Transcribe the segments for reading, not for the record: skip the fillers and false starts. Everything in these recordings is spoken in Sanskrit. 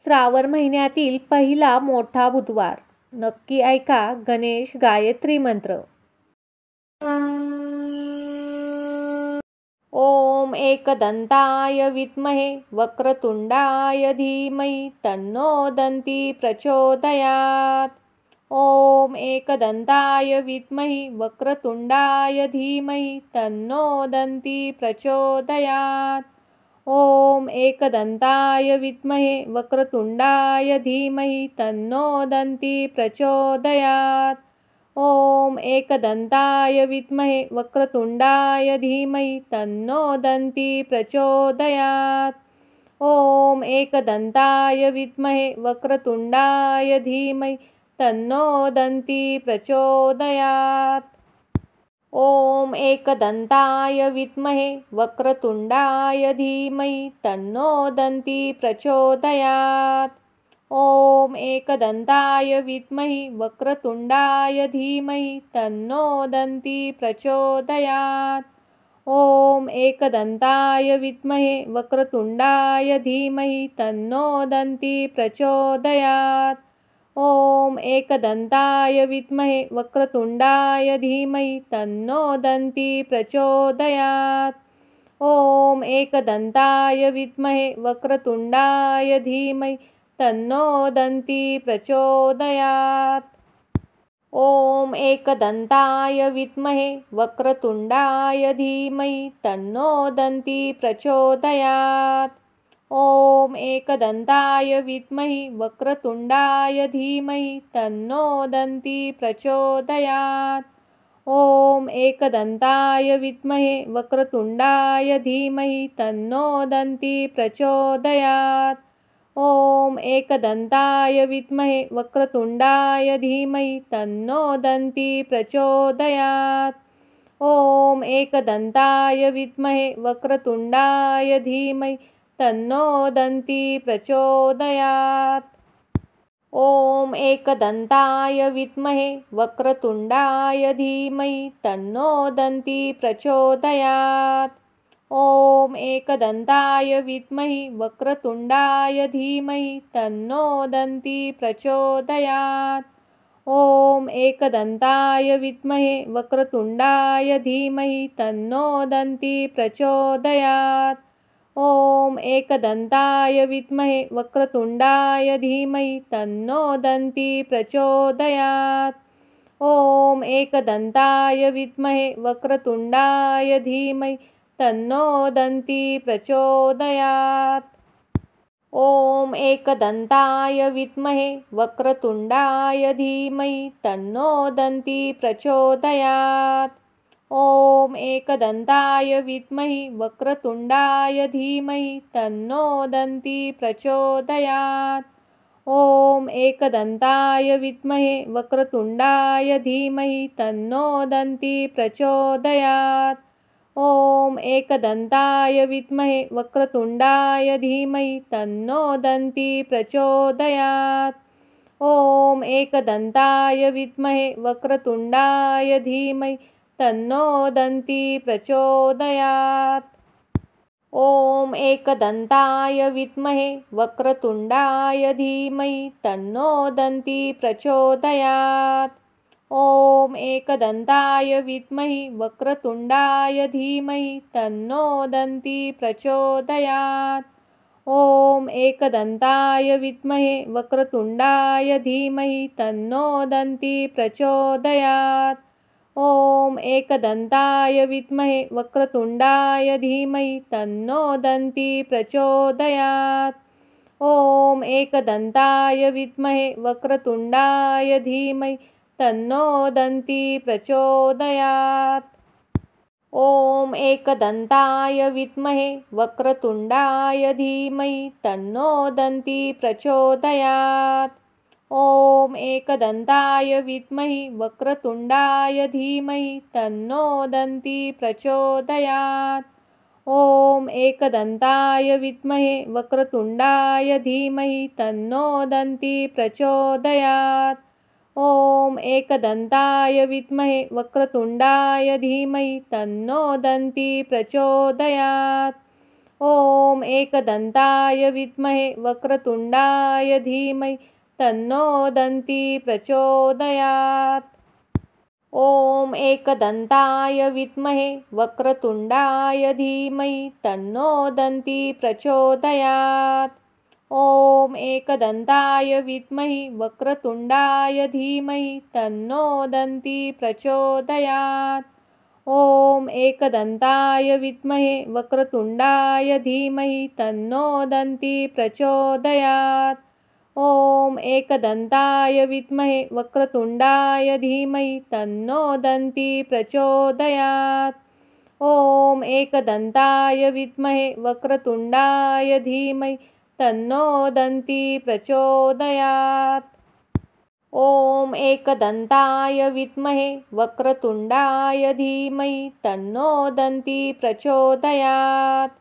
श्रावण महिन्यातील पहिला मोठा बुधवार. नक्की ऐका गणेश गायत्री मंत्र. ओम एकदंताय विद्महे वक्रतुंडाय धीमहि तन्नो दन्ती प्रचोदयात्. ओम एकदंताय विद्महे वक्रतुंडाय धीमहि तन्नो दन्ती प्रचोदयात्. ओम एकदंताय विद्महे वक्रतुंडाय धीमहि तन्नो दन्ती प्रचोदयात्. ओम एकदंताय विद्महे वक्रतुंडाय धीमहि तन्नो दन्ती प्रचोदयात्. ओम एकदंताय विद्महे वक्रतुंडाय धीमहि तन्नो दन्ती प्रचोदयात्. ओम एकदंताय विद्महे वक्रतुंडाय धीमहि तन्नो दन्ती प्रचोदयात्. ओम एकदंताय विद्महे वक्रतुंडाय धीमहि तन्नो दन्ती प्रचोदयात्. ओम एकदंताय विद्महे वक्रतुंडाय धीमहि तन्नो दन्ती प्रचोदयात्. ओम एकदंताय विद्महे वक्रतुंडाय धीमहि तन्नो दन्ती प्रचोदयात्. ओम एकदंताय विद्महे वक्रतुंडाय धीमहि तन्नो दन्ती प्रचोदयात्. ओम एकदंताय विद्महे वक्रतुंडाय धीमहि तन्नो दन्ती प्रचोदयात्. ओम एकदंताय विद्महे वक्रतुंडाय धीमहि तन्नो दन्ती प्रचोदयात्. ओम एकदंताय विद्महे वक्रतुंडाय धीमहि तन्नो दन्ती प्रचोदयात्. ओम एकदंताय विद्महे वक्रतुंडाय धीमहि तन्नो दन्ती प्रचोदयात्. ओम एकदंताय विद्महे वक्रतुंडाय धीमहि तन्नो दन्ती प्रचोदयात्. ओम एकदंताय विद्महे वक्रतुंडाय धीमहि तन्नो दन्ती प्रचोदयात्. ओम एकदंताय विद्महे वक्रतुंडाय धीमहि तन्नो दन्ती प्रचोदयात्. ओम एकदंताय विद्महे वक्रतुंडाय धीमहि तन्नो दन्ती प्रचोदयात्. ओम एकदंताय विद्महे वक्रतुंडाय धीमहि तन्नो दन्ती प्रचोदयात्. ओम एकदंताय विद्महे वक्रतुंडाय धीमहि तन्नो दन्ती प्रचोदयात्. ओम एकदंताय विद्महे वक्रतुंडाय धीमहि तन्नो दन्ती प्रचोदयात्. ओम एकदंताय विद्महे वक्रतुंडाय धीमहि तन्नो दन्ती प्रचोदयात्. ओम एकदंताय विद्महे वक्रतुंडाय धीमहि तन्नो दन्ती प्रचोदयात्. ओम एकदंताय विद्महे वक्रतुंडाय धीमहि तन्नो दन्ती प्रचोदयात्. ओम एकदंताय विद्महे वक्रतुंडाय धीमहि तन्नो दन्ती प्रचोदयात्. ओम एकदंताय विद्महे वक्रतुंडाय धीमहि तन्नो दन्ती प्रचोदयात्. ओम एकदंताय विद्महे वक्रतुंडाय धीमहि तन्नो दन्ती प्रचोदयात्. ओम एकदंताय विद्महे वक्रतुंडाय धीमहि तन्नो दन्ती प्रचोदयात्. ओम एकदंताय विद्महे वक्रतुंडाय धीमहि तन्नो दन्ती प्रचोदयात्. ओम एकदंताय विद्महे वक्रतुंडाय धीमहि तन्नो दन्ती प्रचोदयात्. ओम एकदंताय विद्महे वक्रतुंडाय धीमहि तन्नो दन्ती प्रचोदयात्. ओम एकदंताय विद्महे वक्रतुंडाय धीमहि तन्नो दन्ती प्रचोदयात्. ओम एकदंताय विद्महे वक्रतुंडाय धीमहि तन्नो दन्ती प्रचोदयात्. ओम एकदंताय विद्महे वक्रतुंडाय धीमहि तन्नो दन्ती प्रचोदयात्. ओम एकदंताय विद्महे वक्रतुंडाय धीमहि तन्नो दन्ती प्रचोदयात्. ओम एकदंताय विद्महे वक्रतुंडाय धीमहि तन्नो दन्ती प्रचोदयात्. ओम एकदंताय विद्महे वक्रतुंडाय धीमहि तन्नो दन्ती प्रचोदयात्. ॐ एकदन्ताय विद्महे वक्रतुण्डाय धीमहि तन्नो दन्ती प्रचोदयात्। ॐ एकदन्ताय विद्महे वक्रतुण्डाय धीमहि तन्नो दन्ती प्रचोदयात्। ॐ एकदन्ताय विद्महे वक्रतुण्डाय धीमहि तन्नो दन्ती प्रचोदयात्। ॐ एकदन्ताय विद्महे वक्रतुण्डाय धीमहि तन्नो दन्ती प्रचोदयात्। ॐ एकदन्ताय विद्महे वक्रतुण्डाय धीमहि तन्नो दन्ती प्रचोदयात्। ॐ एकदन्ताय विद्महे वक्रतुण्डाय धीमहि तन्नो दन्ती प्रचोदयात्। ॐ एकदन्ताय विद्महे वक्रतुण्डाय धीमहि तन्नो दन्ती प्रचोदयात्।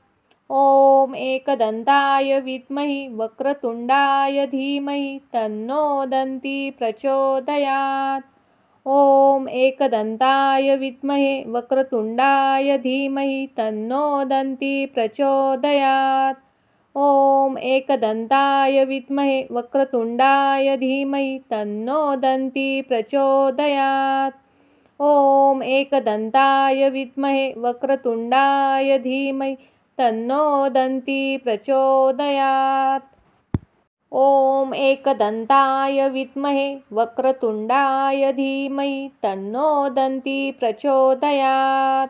ॐ एकदन्ताय विद्महे वक्रतुण्डाय धीमहि तन्नो दन्ती प्रचोदयात्। ॐ एकदन्ताय विद्महे वक्रतुण्डाय धीमहि तन्नो दन्ती प्रचोदयात्। ॐ एकदन्ताय विद्महे वक्रतुण्डाय धीमहि तन्नो दन्ती प्रचोदयात्। ॐ एकदन्ताय विद्महे वक्रतुण्डाय धीमहि तन्नो दन्ती प्रचोदयात्। ॐ एकदन्ताय विद्महे वक्रतुण्डाय धीमहि तन्नो दन्ती प्रचोदयात्।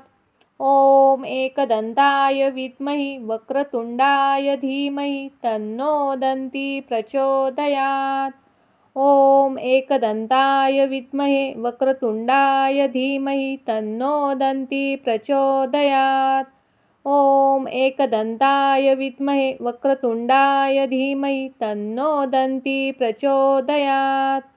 ॐ एकदन्ताय विद्महे वक्रतुण्डाय धीमहि तन्नो दन्ती प्रचोदयात्। ॐ एकदन्ताय विद्महे वक्रतुण्डाय धीमहि तन्नो दन्ती प्रचोदयात्। ॐ एकदन्ताय विद्महे वक्रतुण्डाय धीमहि तन्नो दन्ती प्रचोदयात्। ॐ एकदन्ताय विद्महे वक्रतुण्डाय धीमहि तन्नो दन्ती प्रचोदयात्।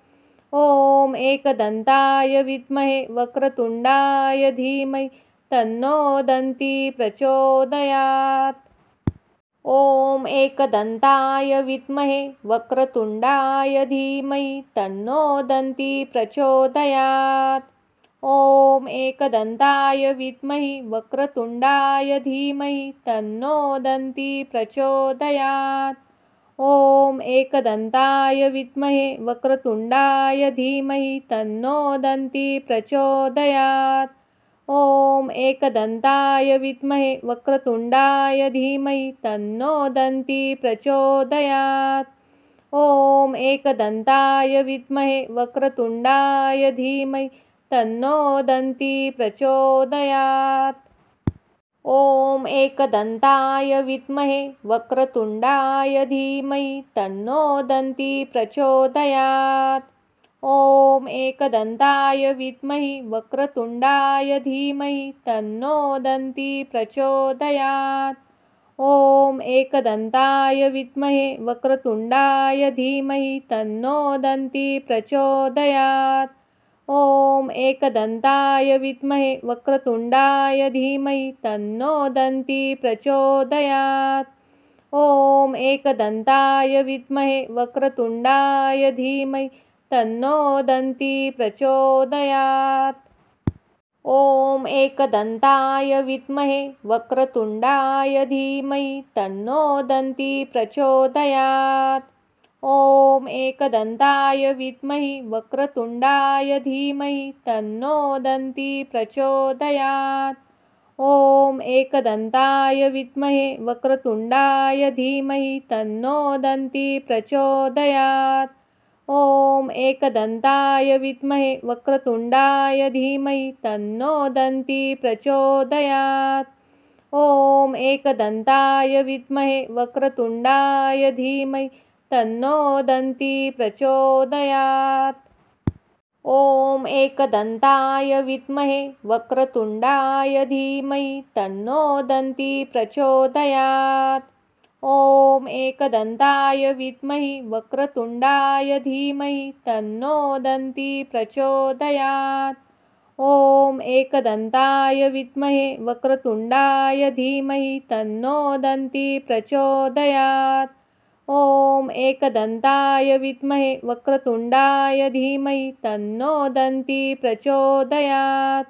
ॐ एकदन्ताय विद्महे वक्रतुण्डाय धीमहि तन्नो दन्ती प्रचोदयात्। ॐ एकदन्ताय विद्महे वक्रतुण्डाय धीमहि तन्नो दन्ती प्रचोदयात्। ॐ एकदन्ताय विद्महे वक्रतुण्डाय धीमहि तन्नो दन्ती प्रचोदयात्। ॐ एकदन्ताय विद्महे वक्रतुण्डाय धीमहि तन्नो दन्ती प्रचोदयात्। ॐ एकदन्ताय विद्महे वक्रतुण्डाय धीमहि तन्नो दन्ती प्रचोदयात्। ॐ एकदन्ताय विद्महे वक्रतुण्डाय धीमहि तन्नो दन्ती प्रचोदयात्। ॐ एकदन्ताय विद्महे वक्रतुण्डाय धीमहि तन्नो दन्ती प्रचोदयात्। ॐ एकदन्ताय विद्महे वक्रतुण्डाय धीमहि तन्नो दन्ती प्रचोदयात्। ॐ एकदन्ताय विद्महे वक्रतुण्डाय धीमहि तन्नो दन्ती प्रचोदयात्। ॐ एकदन्ताय विद्महे वक्रतुण्डाय धीमहि तन्नो दन्ती प्रचोदयात्। ॐ एकदन्ताय विद्महे वक्रतुण्डाय धीमहि तन्नो दन्ती प्रचोदयात्। ॐ एकदन्ताय विद्महे वक्रतुण्डाय धीमहि तन्नो दन्ती प्रचोदयात्। ॐ एकदन्ताय विद्महे वक्रतुण्डाय धीमहि तन्नो दन्ती प्रचोदयात्। ॐ एकदन्ताय विद्महे वक्रतुण्डाय धीमहि तन्नो दन्ती प्रचोदयात्। ॐ एकदन्ताय विद्महे वक्रतुण्डाय धीमहि तन्नो दन्ती प्रचोदयात्। ॐ एकदन्ताय विद्महे वक्रतुण्डाय धीमहि तन्नो दन्ती प्रचोदयात्। ॐ एकदन्ताय विद्महे वक्रतुण्डाय धीमहि तन्नो दन्ती प्रचोदयात्। ॐ एकदन्ताय विद्महे वक्रतुण्डाय धीमहि तन्नो दन्ती प्रचोदयात्। ॐ एकदन्ताय विद्महे वक्रतुण्डाय धीमहि तन्नो दन्ती प्रचोदयात्। ॐ एकदन्ताय विद्महे वक्रतुण्डाय धीमहि तन्नो दन्ती प्रचोदयात्। ॐ एकदन्ताय विद्महे वक्रतुण्डाय धीमहि तन्नो दन्ती प्रचोदयात्।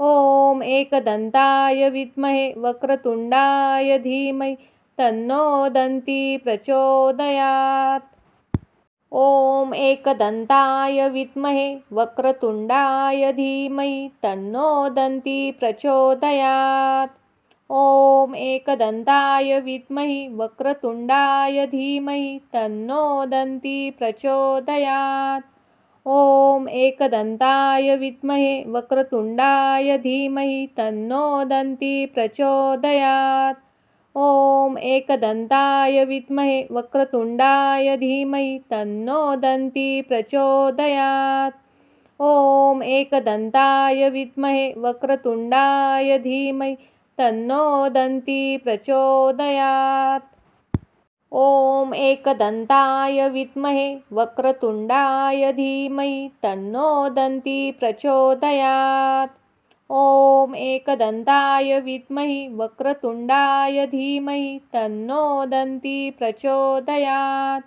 ॐ एकदन्ताय विद्महे वक्रतुण्डाय धीमहि तन्नो दन्ती प्रचोदयात्। ॐ एकदन्ताय विद्महे वक्रतुण्डाय धीमहि तन्नो दन्ती प्रचोदयात्। ॐ एकदन्ताय विद्महि वक्रतुण्डाय धीमहि तन्नो दन्ती प्रचोदयात्। ॐ एकदन्ताय विद्महे वक्रतुण्डाय धीमहि तन्नो दन्ती प्रचोदयात्। ॐ एकदन्ताय विद्महे वक्रतुण्डाय धीमहि तन्नो दन्ती प्रचोदयात्। ॐ एकदन्ताय विद्महे वक्रतुण्डाय धीमहि तन्नो दन्ती प्रचोदयात्। ॐ एकदन्ताय विद्महे वक्रतुण्डाय धीमहि तन्नो दन्ती प्रचोदयात्। ॐ एकदन्ताय विद्महि वक्रतुण्डाय धीमहि तन्नो दन्ती प्रचोदयात्।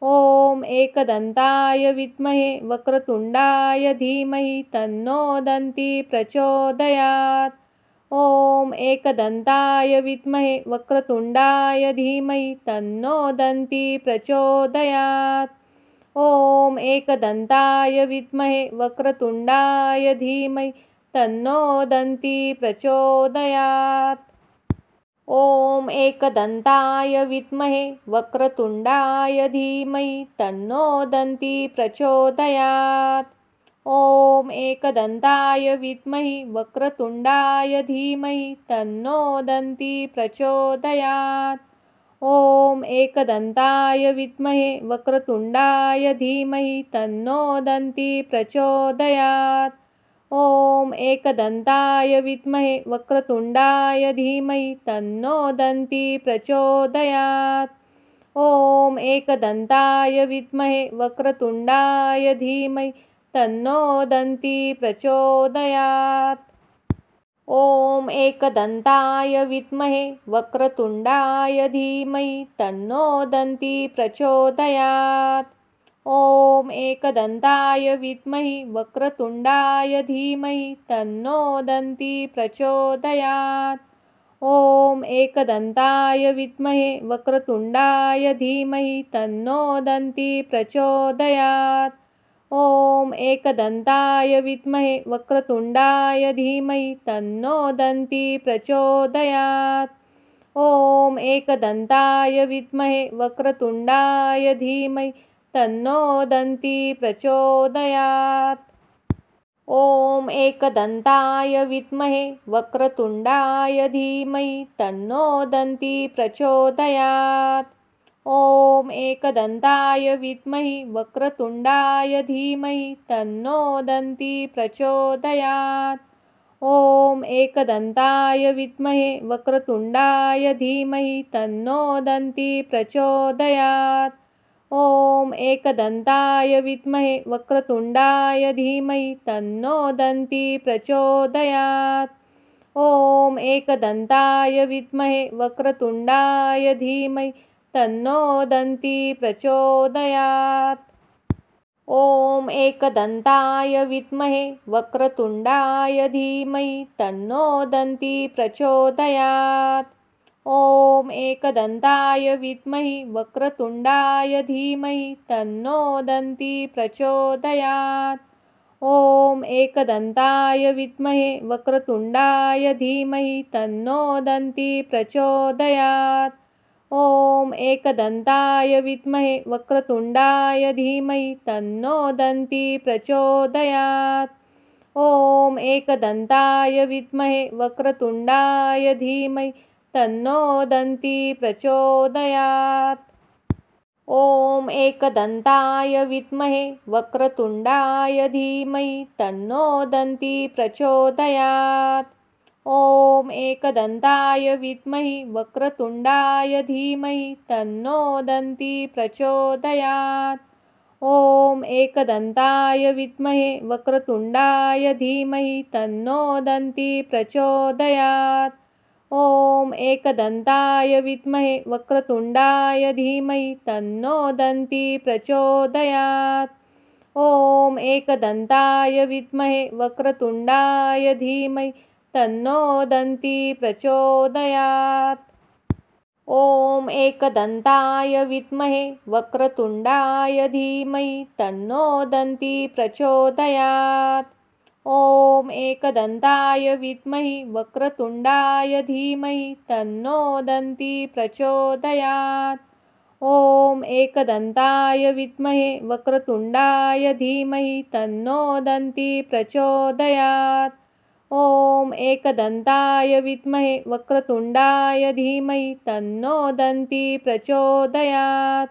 ॐ एकदन्ताय विद्महे वक्रतुण्डाय धीमहि तन्नो दन्ती प्रचोदयात्। ॐ एकदन्ताय विद्महे वक्रतुण्डाय धीमहि तन्नो दन्ती प्रचोदयात्। ॐ एकदन्ताय विद्महे वक्रतुण्डाय धीमहि तन्नो दन्ती प्रचोदयात्। ॐ एकदन्ताय विद्महे वक्रतुण्डाय धीमहि तन्नो दन्ती प्रचोदयात्। ॐ एकदन्ताय विद्महि वक्रतुण्डाय धीमहि तन्नो दन्ती प्रचोदयात्। ॐ एकदन्ताय विद्महे वक्रतुण्डाय धीमहि तन्नो दन्ती प्रचोदयात्। ॐ एकदन्ताय विद्महे वक्रतुण्डाय धीमहि तन्नो दन्ती प्रचोदयात्। ॐ एकदन्ताय विद्महे वक्रतुण्डाय धीमहि तन्नो दन्ती प्रचोदयात्। ॐ एकदन्ताय विद्महे वक्रतुण्डाय धीमहि तन्नो दन्ती प्रचोदयात्। ॐ एकदन्ताय विद्महि वक्रतुण्डाय धीमहि तन्नो दन्ती प्रचोदयात्। ॐ एकदन्ताय विद्महे वक्रतुण्डाय धीमहि तन्नो दन्ती प्रचोदयात्। ॐ एकदन्ताय विद्महे वक्रतुण्डाय धीमहि तन्नो दन्ती प्रचोदयात्। ॐ एकदन्ताय विद्महे वक्रतुण्डाय धीमहि तन्नो दन्ती प्रचोदयात्। ॐ एकदन्ताय विद्महे वक्रतुण्डाय धीमहि तन्नो दन्ती प्रचोदयात्। ॐ एकदन्ताय विद्महि वक्रतुण्डाय धीमहि तन्नो दन्ती प्रचोदयात्। ॐ एकदन्ताय विद्महे वक्रतुण्डाय धीमहि तन्नो दन्ती प्रचोदयात्। ॐ एकदन्ताय विद्महे वक्रतुण्डाय धीमहि तन्नो दन्ती प्रचोदयात्। ॐ एकदन्ताय विद्महे वक्रतुण्डाय धीमहि तन्नो दन्ती प्रचोदयात्। ॐ एकदन्ताय विद्महे वक्रतुण्डाय धीमहि तन्नो दन्ती प्रचोदयात्। ॐ एकदन्ताय विद्महि वक्रतुण्डाय धीमहि तन्नो दन्ती प्रचोदयात्। ॐ एकदन्ताय विद्महे वक्रतुण्डाय धीमहि तन्नो दन्ती प्रचोदयात्। ॐ एकदन्ताय विद्महे वक्रतुण्डाय धीमहि तन्नो दन्ती प्रचोदयात्। ॐ एकदन्ताय विद्महे वक्रतुण्डाय धीमहि तन्नो दन्ती प्रचोदयात्। ॐ एकदन्ताय विद्महे वक्रतुण्डाय धीमहि तन्नो दन्ती प्रचोदयात्। ॐ एकदन्ताय विद्महि वक्रतुण्डाय धीमहि तन्नो दन्ती प्रचोदयात्। ॐ एकदन्ताय विद्महे वक्रतुण्डाय धीमहि तन्नो दन्ती प्रचोदयात्। ॐ एकदन्ताय विद्महे वक्रतुण्डाय धीमहि तन्नो दन्ती प्रचोदयात्। ॐ एकदन्ताय विद्महे वक्रतुण्डाय धीमहि तन्नो दन्ती प्रचोदयात्। ॐ एकदन्ताय विद्महे वक्रतुण्डाय धीमहि तन्नो दन्ती प्रचोदयात्। ॐ एकदन्ताय विद्महे वक्रतुण्डाय धीमहि तन्नो दन्ती प्रचोदयात्। ॐ एकदन्ताय विद्महे वक्रतुण्डाय धीमहि तन्नो दन्ती प्रचोदयात्। ॐ एकदन्ताय विद्महे वक्रतुण्डाय धीमहि तन्नो दन्ती प्रचोदयात्। ॐ एकदन्ताय विद्महे वक्रतुण्डाय धीमहि तन्नो दन्ती प्रचोदयात्। ॐ एकदन्ताय विद्महे वक्रतुण्डाय धीमहि तन्नो दन्ती प्रचोदयात्।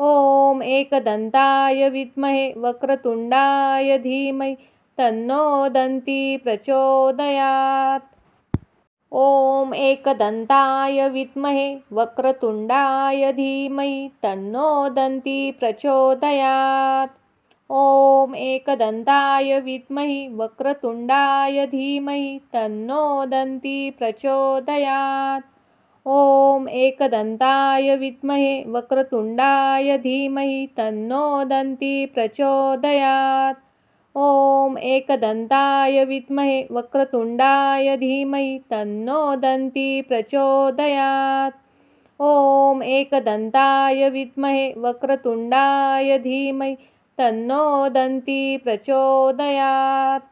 ॐ एकदन्ताय विद्महे वक्रतुण्डाय धीमहि तन्नो दन्ती प्रचोदयात्। ॐ एकदन्ताय विद्महे वक्रतुण्डाय धीमहि तन्नो दन्ती प्रचोदयात्। ॐ एकदन्ताय विद्महि वक्रतुण्डाय धीमहि तन्नो दन्ती प्रचोदयात्। ॐ एकदन्ताय विद्महे वक्रतुण्डाय धीमहि तन्नो दन्ती प्रचोदयात्। ॐ एकदन्ताय विद्महे वक्रतुण्डाय धीमहि तन्नो दन्ती प्रचोदयात्। ॐ एकदन्ताय विद्महे वक्रतुण्डाय धीमहि तन्नो दन्ती प्रचोदयात्।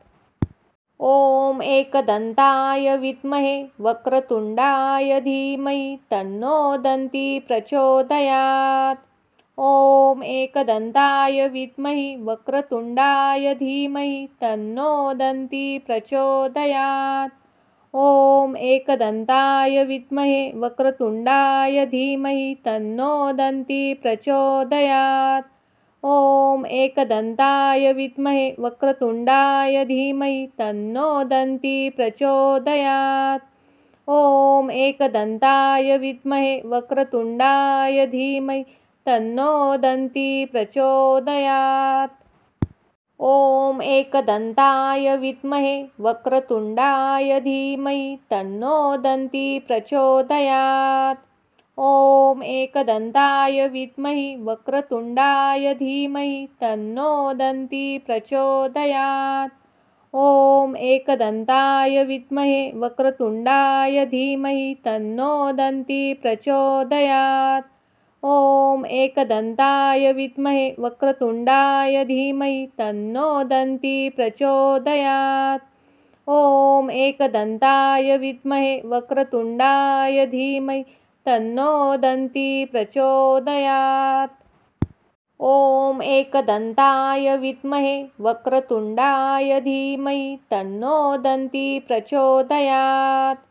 ॐ एकदन्ताय विद्महे वक्रतुण्डाय धीमहि तन्नो दन्ती प्रचोदयात्। ॐ एकदन्ताय विद्महि वक्रतुण्डाय धीमहि तन्नो दन्ती प्रचोदयात्। ॐ एकदन्ताय विद्महे वक्रतुण्डाय धीमहि तन्नो दन्ती प्रचोदयात्। ॐ एकदन्ताय विद्महे वक्रतुण्डाय धीमहि तन्नो दन्ती प्रचोदयात्। ॐ एकदन्ताय विद्महे वक्रतुण्डाय धीमहि तन्नो दन्ती प्रचोदयात्। ॐ एकदन्ताय विद्महे वक्रतुण्डाय धीमहि तन्नो दन्ती प्रचोदयात्। ॐ एकदन्ताय विद्महि वक्रतुण्डाय धीमहि तन्नो दन्ती प्रचोदयात्। ॐ एकदन्ताय विद्महे वक्रतुण्डाय धीमहि तन्नो दन्ती प्रचोदयात्। ॐ एकदन्ताय विद्महे वक्रतुण्डाय धीमहि तन्नो दन्ती प्रचोदयात्। ॐ एकदन्ताय विद्महे वक्रतुण्डाय धीमहि तन्नो दन्ती प्रचोदयात्। ॐ एकदन्ताय विद्महे वक्रतुण्डाय धीमहि तन्नो दन्ती प्रचोदयात्।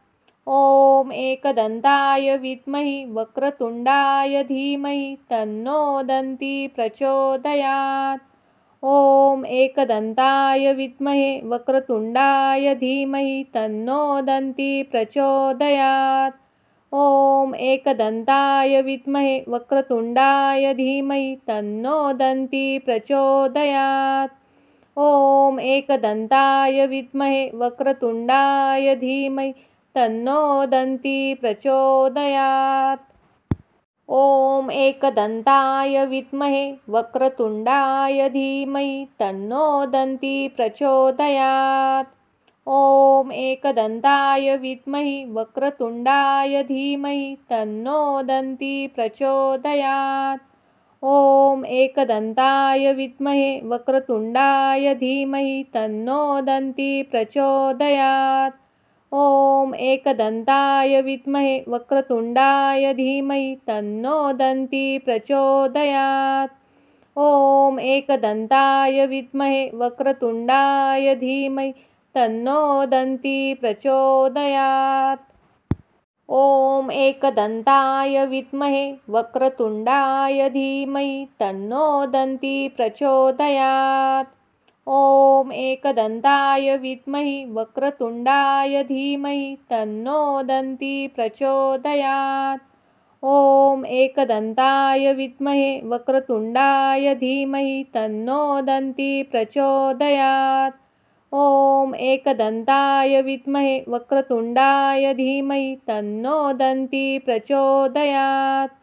ॐ एकदन्ताय विद्महि वक्रतुण्डाय धीमहि तन्नो दन्ती प्रचोदयात्। ॐ एकदन्ताय विद्महे वक्रतुण्डाय धीमहि तन्नो दन्ती प्रचोदयात्। ॐ एकदन्ताय विद्महे वक्रतुण्डाय धीमहि तन्नो दन्ती प्रचोदयात्। ॐ एकदन्ताय विद्महे वक्रतुण्डाय धीमहि तन्नो दन्ती प्रचोदयात्। ॐ एकदन्ताय विद्महे वक्रतुण्डाय धीमहि तन्नो दन्ती प्रचोदयात्। ॐ एकदन्ताय विद्महि वक्रतुण्डाय धीमहि तन्नो दन्ती प्रचोदयात्। ॐ एकदन्ताय विद्महे वक्रतुण्डाय धीमहि तन्नो दन्ती प्रचोदयात्। ॐ एकदन्ताय विद्महे वक्रतुण्डाय धीमहि तन्नो दन्ती प्रचोदयात्। ॐ एकदन्ताय विद्महे वक्रतुण्डाय धीमहि तन्नो दन्ती प्रचोदयात्। ॐ एकदन्ताय विद्महे वक्रतुण्डाय धीमहि तन्नो दन्ती प्रचोदयात्। ॐ एकदन्ताय विद्महि वक्रतुण्डाय धीमहि तन्नो दन्ती प्रचोदयात्। ॐ एकदन्ताय विद्महे वक्रतुण्डाय धीमहि तन्नो दन्ती प्रचोदयात्। ॐ एकदन्ताय विद्महे वक्रतुण्डाय धीमहि तन्नो दन्ती प्रचोदयात्। ॐ एकदन्ताय विद्महे वक्रतुण्डाय धीमहि तन्नो दन्ती प्रचोदयात्। ॐ एकदन्ताय विद्महे वक्रतुण्डाय धीमहि तन्नो दन्ती प्रचोदयात्।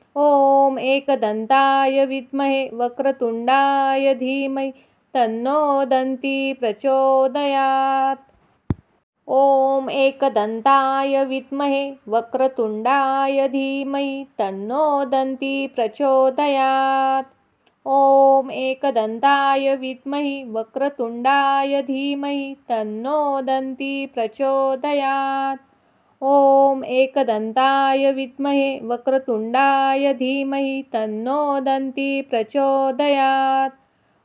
ॐ एकदन्ताय विद्महि वक्रतुण्डाय धीमहि तन्नो दन्ती प्रचोदयात्। ॐ एकदन्ताय विद्महे वक्रतुण्डाय धीमहि तन्नो दन्ती प्रचोदयात्। ॐ एकदन्ताय विद्महे वक्रतुण्डाय धीमहि तन्नो दन्ती प्रचोदयात्। ॐ एकदन्ताय विद्महे वक्रतुण्डाय धीमहि तन्नो दन्ती प्रचोदयात्।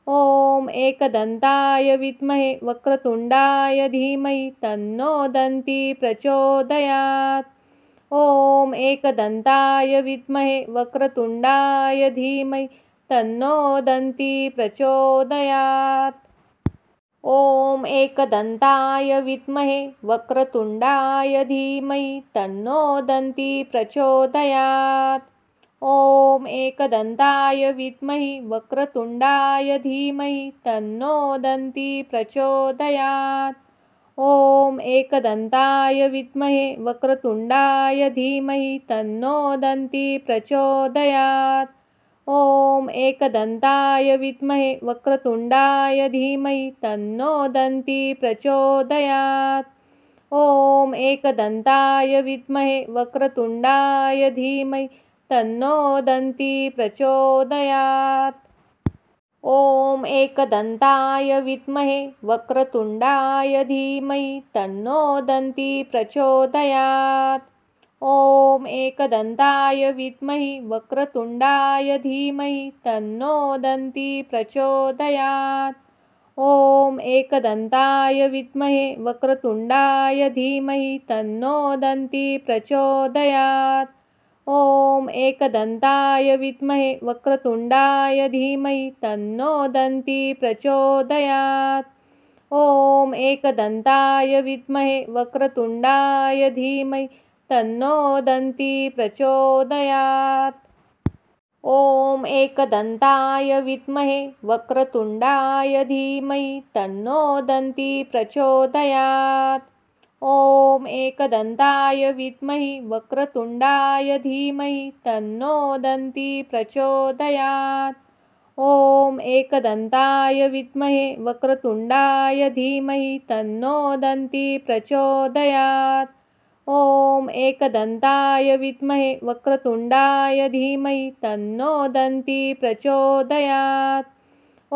ॐ एकदन्ताय विद्महे वक्रतुण्डाय धीमहि तन्नो दन्ती प्रचोदयात्। ॐ एकदन्ताय विद्महे वक्रतुण्डाय धीमहि तन्नो दन्ती प्रचोदयात्। ॐ एकदन्ताय विद्महे वक्रतुण्डाय धीमहि तन्नो दन्ती प्रचोदयात्। ॐ एकदन्ताय विद्महि वक्रतुण्डाय धीमहि तन्नो दन्ती प्रचोदयात्। ॐ एकदन्ताय विद्महे वक्रतुण्डाय धीमहि तन्नो दन्ती प्रचोदयात्। ॐ एकदन्ताय विद्महे वक्रतुण्डाय धीमहि तन्नो दन्ती प्रचोदयात्। ॐ एकदन्ताय विद्महे वक्रतुण्डाय धीमहि तन्नो दन्ती प्रचोदयात्। ॐ एकदन्ताय विद्महे वक्रतुण्डाय धीमहि तन्नो दन्ती प्रचोदयात्। ॐ एकदन्ताय विद्महि वक्रतुण्डाय धीमहि तन्नो दन्ती प्रचोदयात्। ॐ एकदन्ताय विद्महे वक्रतुण्डाय धीमहि तन्नो दन्ती प्रचोदयात्। ॐ एकदन्ताय विद्महे वक्रतुण्डाय धीमहि तन्नो दन्ती प्रचोदयात्। ॐ एकदन्ताय विद्महे वक्रतुण्डाय धीमहि तन्नो दन्ती प्रचोदयात्। ॐ एकदन्ताय विद्महे वक्रतुण्डाय धीमहि तन्नो दन्ती प्रचोदयात्। ॐ एकदन्ताय विद्महि वक्रतुण्डाय धीमहि तन्नो दन्ती प्रचोदयात्। ॐ एकदन्ताय विद्महे वक्रतुण्डाय धीमहि तन्नो दन्ती प्रचोदयात्। ॐ एकदन्ताय विद्महे वक्रतुण्डाय धीमहि तन्नो दन्ती प्रचोदयात्।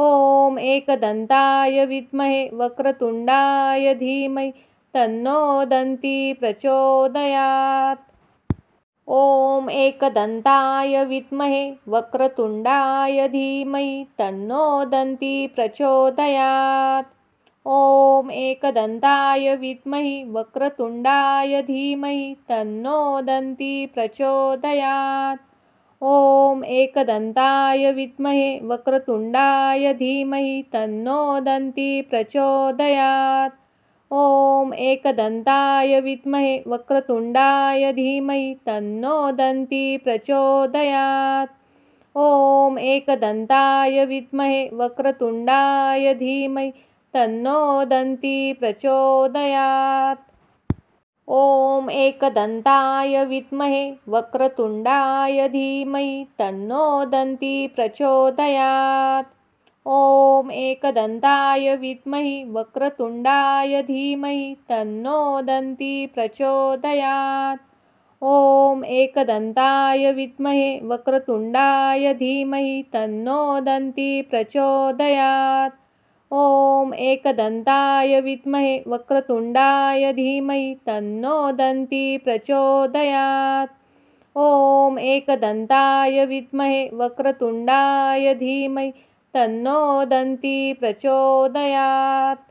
ॐ एकदन्ताय विद्महे वक्रतुण्डाय धीमहि तन्नो दन्ती प्रचोदयात्। ॐ एकदन्ताय विद्महे वक्रतुण्डाय धीमहि तन्नो दन्ती प्रचोदयात्। ॐ एकदन्ताय विद्महि वक्रतुण्डाय धीमहि तन्नो दन्ती प्रचोदयात्। ॐ एकदन्ताय विद्महे वक्रतुण्डाय धीमहि तन्नो दन्ती प्रचोदयात्। ॐ एकदन्ताय विद्महे वक्रतुण्डाय धीमहि तन्नो दन्ती प्रचोदयात्। ॐ एकदन्ताय विद्महे वक्रतुण्डाय धीमहि तन्नो दन्ती प्रचोदयात्। ॐ एकदन्ताय विद्महे वक्रतुण्डाय धीमहि तन्नो दन्ती प्रचोदयात्। ॐ एकदन्ताय विद्महि वक्रतुण्डाय धीमहि तन्नो दन्ती प्रचोदयात्। ॐ एकदन्ताय विद्महे वक्रतुण्डाय धीमहि तन्नो दन्ती प्रचोदयात्। ॐ एकदन्ताय विद्महे वक्रतुण्डाय धीमहि तन्नो दन्ती प्रचोदयात्। ॐ एकदन्ताय विद्महे वक्रतुण्डाय धीमहि तन्नो दन्ती प्रचोदयात्। ॐ एकदन्ताय विद्महे वक्रतुण्डाय धीमहि तन्नो दन्ती प्रचोदयात्। ॐ एकदन्ताय विद्महि वक्रतुण्डाय धीमहि तन्नो दन्ती प्रचोदयात्।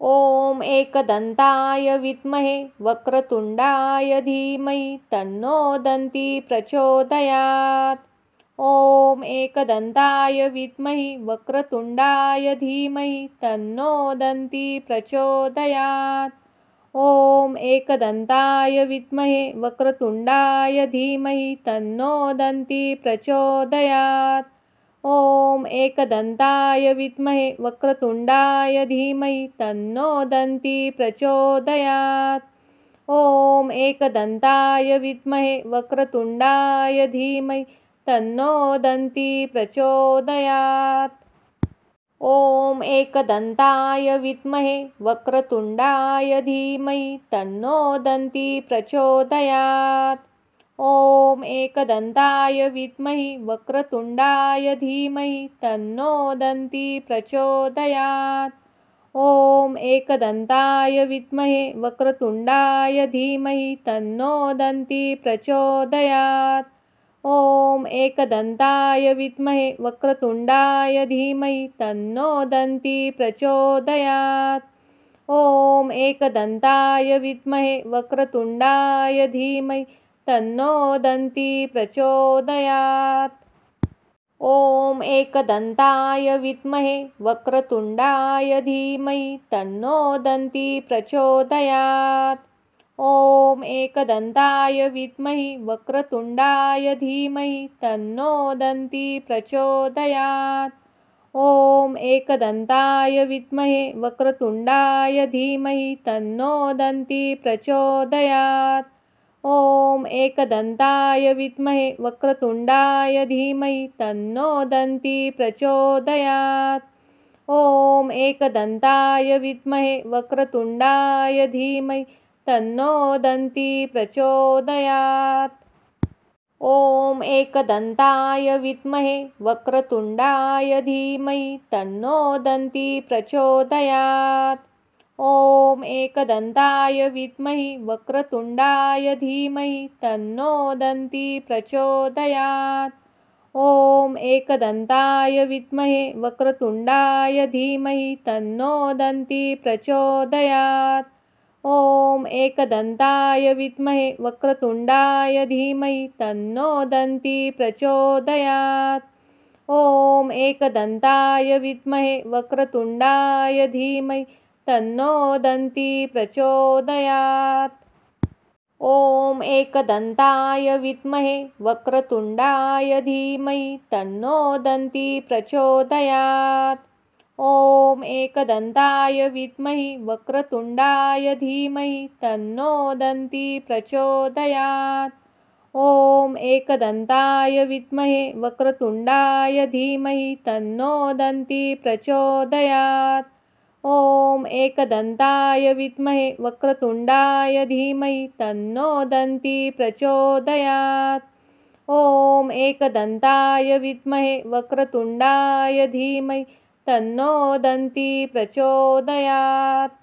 ॐ एकदन्ताय विद्महे वक्रतुण्डाय धीमहि तन्नो दन्ती प्रचोदयात्। ॐ एकदन्ताय विद्महे वक्रतुण्डाय धीमहि तन्नो दन्ती प्रचोदयात्। ॐ एकदन्ताय विद्महे वक्रतुण्डाय धीमहि तन्नो दन्ती प्रचोदयात्। ॐ एकदन्ताय विद्महे वक्रतुण्डाय धीमहि तन्नो दन्ती प्रचोदयात्। ॐ एकदन्ताय विद्महि वक्रतुण्डाय धीमहि तन्नो दन्ती प्रचोदयात्। ॐ एकदन्ताय विद्महे वक्रतुण्डाय धीमहि तन्नो दन्ती प्रचोदयात्। ॐ एकदन्ताय विद्महे वक्रतुण्डाय धीमहि तन्नो दन्ती प्रचोदयात्। ॐ एकदन्ताय विद्महे वक्रतुण्डाय धीमहि तन्नो दन्ती प्रचोदयात्। ॐ एकदन्ताय विद्महे वक्रतुण्डाय धीमहि तन्नो दन्ती प्रचोदयात्। ॐ एकदन्ताय विद्महे वक्रतुण्डाय धीमहि तन्नो दन्ती प्रचोदयात्। ॐ एकदन्ताय विद्महे वक्रतुण्डाय धीमहि तन्नो दन्ती प्रचोदयात्। ॐ एकदन्ताय विद्महि वक्रतुण्डाय धीमहि तन्नो दन्ती प्रचोदयात्। ॐ एकदन्ताय विद्महे वक्रतुण्डाय धीमहि तन्नो दन्ती प्रचोदयात्। ॐ एकदन्ताय विद्महे वक्रतुण्डाय धीमहि तन्नो दन्ती प्रचोदयात्। ॐ एकदन्ताय विद्महे वक्रतुण्डाय धीमहि तन्नो दन्ती प्रचोदयात्। ॐ एकदन्ताय विद्महे वक्रतुण्डाय धीमहि तन्नो दन्ती प्रचोदयात्। ॐ एकदन्ताय विद्महि वक्रतुण्डाय धीमहि तन्नो दन्ती प्रचोदयात्। ॐ एकदन्ताय विद्महे वक्रतुण्डाय धीमहि तन्नो दन्ती प्रचोदयात्। ॐ एकदन्ताय विद्महे वक्रतुण्डाय धीमहि तन्नो दन्ती प्रचोदयात्। ॐ एकदन्ताय विद्महे वक्रतुण्डाय धीमहि तन्नो दन्ती प्रचोदयात्। ॐ एकदन्ताय विद्महे वक्रतुण्डाय धीमहि तन्नो दन्ती प्रचोदयात्। ॐ एकदन्ताय विद्महि वक्रतुण्डाय धीमहि तन्नो दन्ती प्रचोदयात्। ॐ एकदन्ताय विद्महे वक्रतुण्डाय धीमहि तन्नो दन्ती प्रचोदयात्। ॐ एकदन्ताय विद्महे वक्रतुण्डाय धीमहि तन्नो दन्ती प्रचोदयात्। ॐ एकदन्ताय विद्महे वक्रतुण्डाय धीमहि तन्नो दन्ती प्रचोदयात्।